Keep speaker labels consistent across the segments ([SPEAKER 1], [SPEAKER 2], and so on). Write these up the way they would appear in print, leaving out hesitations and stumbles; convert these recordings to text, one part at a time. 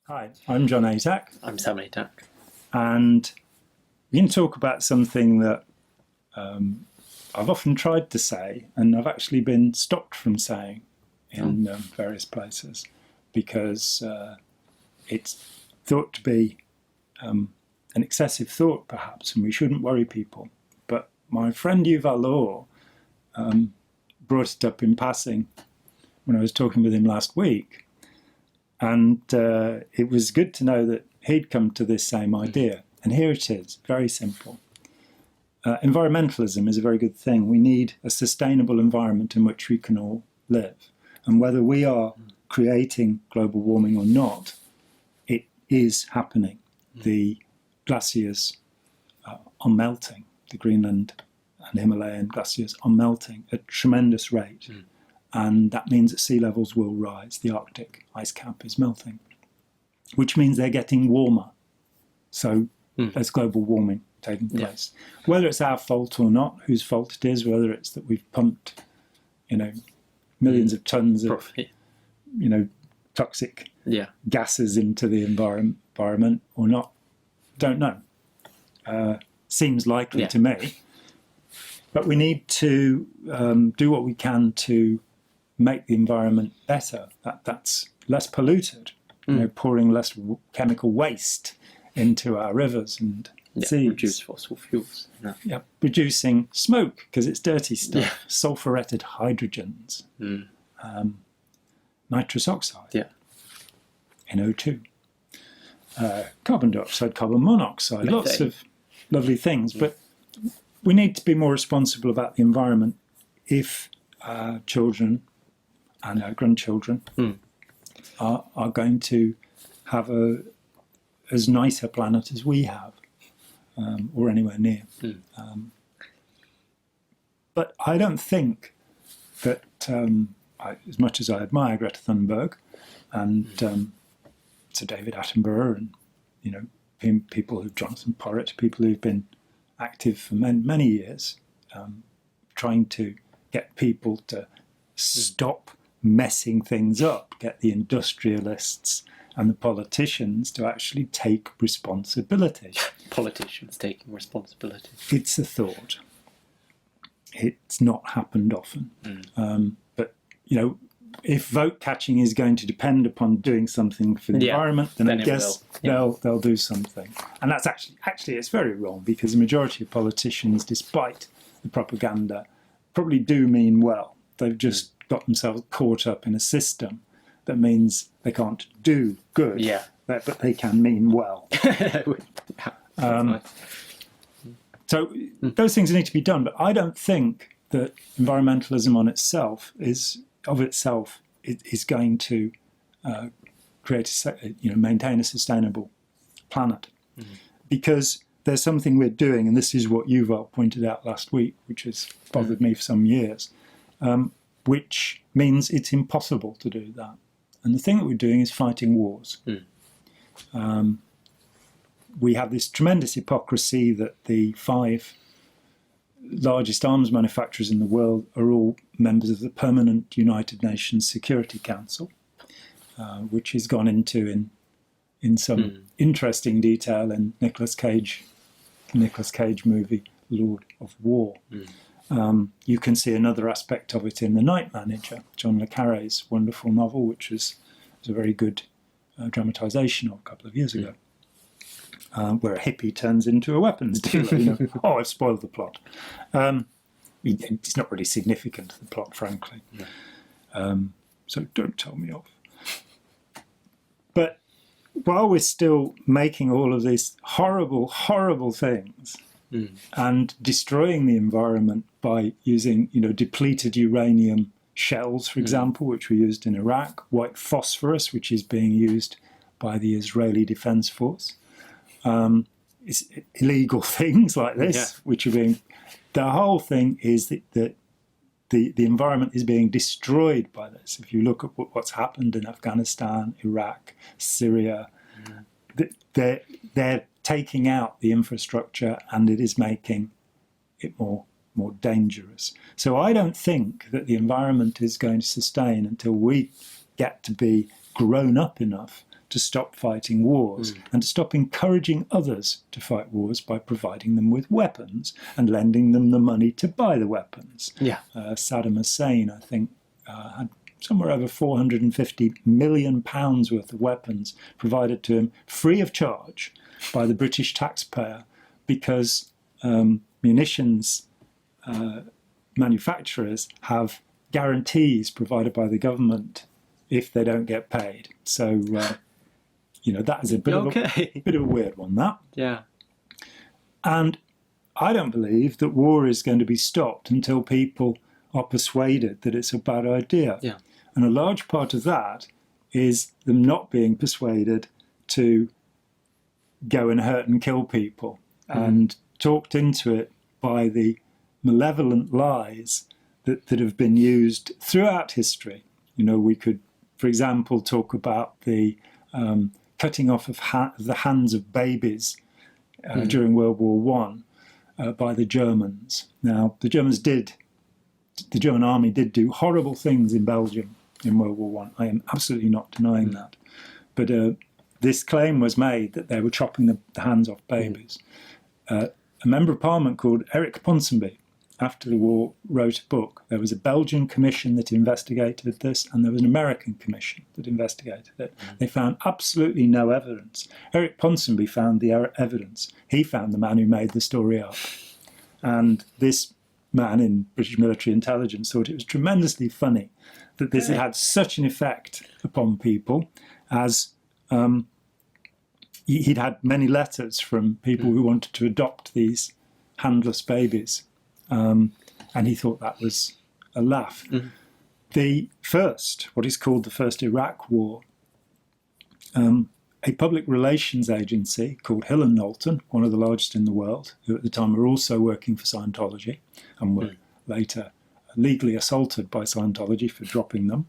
[SPEAKER 1] Hi, I'm John Atack,
[SPEAKER 2] I'm Sam Atack.
[SPEAKER 1] and we can talk about something that I've often tried to say, and I've actually been stopped from saying in various places because it's thought to be an excessive thought, perhaps, and we shouldn't worry people. But my friend Yuval Law brought it up in passing when I was talking with him last week. And it was good to know that he'd come to this same idea. And here it is, very simple. Environmentalism is a very good thing. We need a sustainable environment in which we can all live. And whether we are creating global warming or not, it is happening. The glaciers are melting. The Greenland and Himalayan glaciers are melting at a tremendous rate. And that means that sea levels will rise. The Arctic ice cap is melting, which means they're getting warmer. So there's global warming taking place. Whether it's our fault or not, whose fault it is, whether it's that we've pumped, millions of tons of, toxic gases into the environment or not, don't know. Seems likely to me. But we need to do what we can to make the environment better. That's less polluted, pouring less chemical waste into our rivers and seas.
[SPEAKER 2] Reduce fossil fuels.
[SPEAKER 1] Reducing smoke because it's dirty stuff. Sulfuretted hydrogens, nitrous oxide, NO2, carbon dioxide, carbon monoxide, lots of lovely things. But we need to be more responsible about the environment if our children and our grandchildren are going to have as nice a planet as we have, or anywhere near. But I don't think that, as much as I admire Greta Thunberg and Sir David Attenborough and people who Jonathan Porritt, people who've been active for many years, trying to get people to stop messing things up, get the industrialists and the politicians to actually take responsibility.
[SPEAKER 2] Politicians taking responsibility.
[SPEAKER 1] It's a thought. It's not happened often. But, if vote catching is going to depend upon doing something for the environment, then I guess they'll do something. And that's actually it's very wrong, because the majority of politicians, despite the propaganda, probably do mean well. They've just got themselves caught up in a system that means they can't do good, but they can mean well. So those things need to be done, but I don't think that environmentalism on itself is going to maintain a sustainable planet, because there's something we're doing, and this is what Yuval pointed out last week, which has bothered me for some years, which means it's impossible to do that. And the thing that we're doing is fighting wars. We have this tremendous hypocrisy that the 5 largest arms manufacturers in the world are all members of the Permanent United Nations Security Council, which is gone into in some interesting detail in Nicolas Cage movie Lord of War. You can see another aspect of it in The Night Manager, John le Carré's wonderful novel, which was a very good dramatisation of a couple of years ago, where a hippie turns into a weapons dealer. Oh, I've spoiled the plot. It's not really significant to the plot, frankly. So don't tell me off. But while we're still making all of these horrible, horrible things and destroying the environment by using, depleted uranium shells, for example, which were used in Iraq, white phosphorus, which is being used by the Israeli Defense Force, it's illegal things like this, which are being... The whole thing is that the environment is being destroyed by this. If you look at what's happened in Afghanistan, Iraq, Syria, they're taking out the infrastructure, and it is making it more dangerous. So I don't think that the environment is going to sustain until we get to be grown up enough to to stop fighting wars and to stop encouraging others to fight wars by providing them with weapons and lending them the money to buy the weapons.
[SPEAKER 2] Yeah.
[SPEAKER 1] Saddam Hussein, I think, had somewhere over £450 million worth of weapons provided to him free of charge by the British taxpayer because munitions manufacturers have guarantees provided by the government if they don't get paid. So, that is a bit, of a weird one, that.
[SPEAKER 2] Yeah.
[SPEAKER 1] And I don't believe that war is going to be stopped until people are persuaded that it's a bad idea.
[SPEAKER 2] Yeah.
[SPEAKER 1] And a large part of that is them not being persuaded to go and hurt and kill people and talked into it by the malevolent lies that have been used throughout history. We could, for example, talk about the cutting off of the hands of babies during World War One by the Germans. Now, the German army did do horrible things in Belgium in World War One. I am absolutely not denying that. But this claim was made that they were chopping the hands off babies. A member of parliament called Eric Ponsonby, after the war, wrote a book. There was a Belgian commission that investigated this, and there was an American commission that investigated it. They found absolutely no evidence. Eric Ponsonby found the evidence. He found the man who made the story up. And this man in British military intelligence thought it was tremendously funny that this had such an effect upon people, as he'd had many letters from people who wanted to adopt these handless babies. And he thought that was a laugh. What is called the first Iraq War, a public relations agency called Hill and Knowlton, one of the largest in the world, who at the time were also working for Scientology and were later legally assaulted by Scientology for dropping them.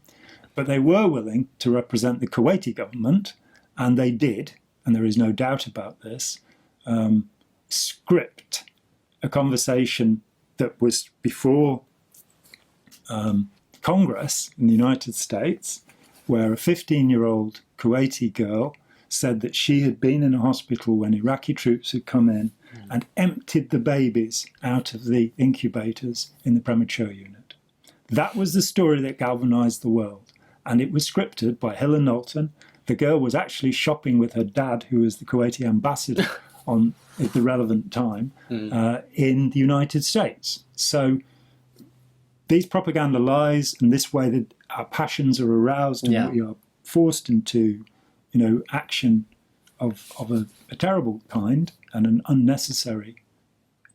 [SPEAKER 1] But they were willing to represent the Kuwaiti government, and they did, and there is no doubt about this, script a conversation that was before Congress in the United States, where a 15-year-old Kuwaiti girl said that she had been in a hospital when Iraqi troops had come in and emptied the babies out of the incubators in the premature unit. That was the story that galvanized the world, and it was scripted by Hill and Knowlton. The girl was actually shopping with her dad, who was the Kuwaiti ambassador at the relevant time in the United States. So these propaganda lies and this way that our passions are aroused and we are forced into, action of a terrible kind and an unnecessary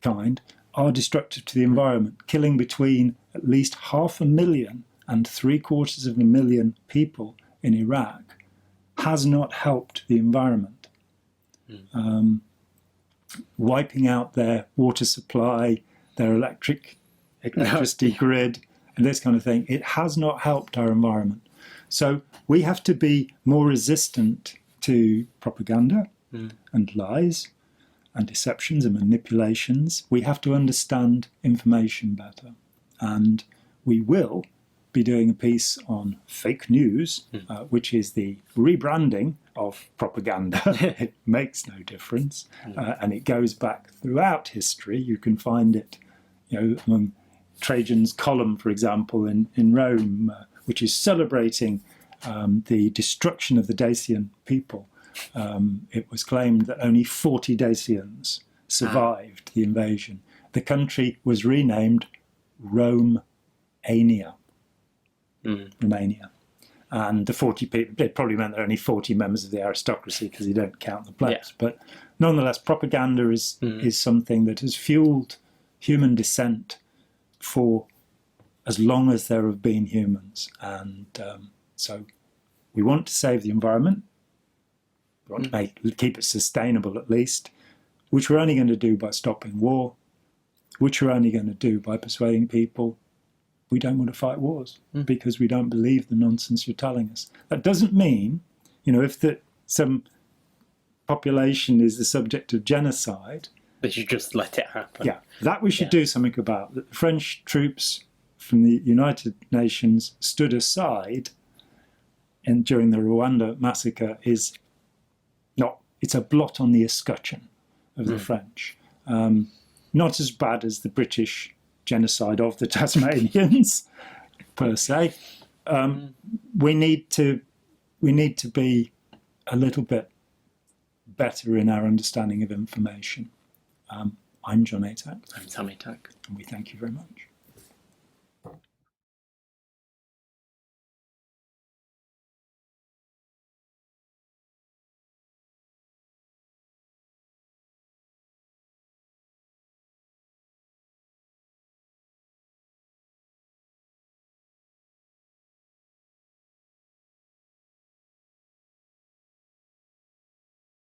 [SPEAKER 1] kind are destructive to the environment, killing between at least 500,000 and 750,000 people in Iraq has not helped the environment. Wiping out their water supply, their electricity grid, and this kind of thing, it has not helped our environment. So we have to be more resistant to propaganda and lies and deceptions and manipulations. We have to understand information better. And we will be doing a piece on fake news, which is the rebranding of propaganda. It makes no difference. And it goes back throughout history. You can find it, among Trajan's column, for example, in Rome, which is celebrating the destruction of the Dacian people. It was claimed that only 40 Dacians survived the invasion. The country was renamed Romania. Romania. And the 40 people, it probably meant there are only 40 members of the aristocracy because you don't count the plebs. Yeah. But nonetheless, propaganda is something that has fueled human descent for as long as there have been humans. And so we want to save the environment. We want to keep it sustainable at least, which we're only going to do by stopping war, which we're only going to do by persuading people we don't want to fight wars because we don't believe the nonsense you're telling us. That doesn't mean, if some population is the subject of genocide,
[SPEAKER 2] that you just let it happen.
[SPEAKER 1] Yeah, that we should do something about. That the French troops from the United Nations stood aside during the Rwanda massacre is it's a blot on the escutcheon of the French. Not as bad as the British genocide of the Tasmanians, per se. We need to be a little bit better in our understanding of information. I'm John Atack.
[SPEAKER 2] I'm Sammy Tuck.
[SPEAKER 1] And we thank you very much.